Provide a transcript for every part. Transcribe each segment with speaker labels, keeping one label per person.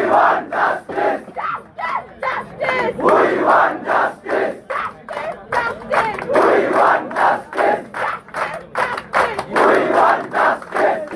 Speaker 1: want justice.
Speaker 2: Justice.
Speaker 1: We want justice.
Speaker 2: Justice.
Speaker 1: We want justice.
Speaker 2: Justice.
Speaker 1: We want justice.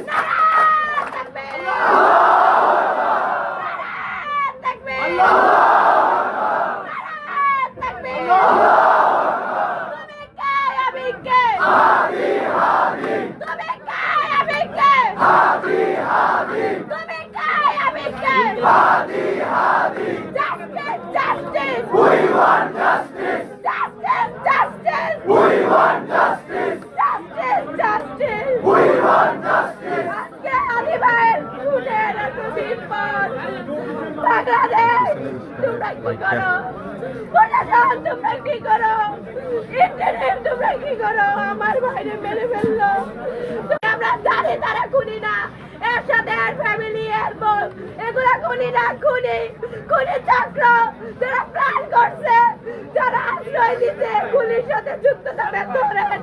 Speaker 1: Hadi, hadi.
Speaker 2: Justice, justice.
Speaker 1: We want justice.
Speaker 2: Justice, justice.
Speaker 1: We want justice.
Speaker 2: Justice, justice.
Speaker 1: We want justice.
Speaker 2: আজকে আলী ভাইয়ের খুনের এত বিপদ। বাংলাদেশ, তোমরা কি করো? প্রশাসন, তোমরা কি করো? ইন্টারনেট, তোমরা কি করো? আমার ভাইরে মেরে ফেললো। আমরা জানি তারা খুনি না। এর সাথে এর ফ্যামিলি, এর বোন, এগুলা খুনি না, খুনি চক্র যারা প্ল্যান করছে, যারা আশ্রয় দিতে, খুনির সাথে যুক্ত, তাদের ধরেন।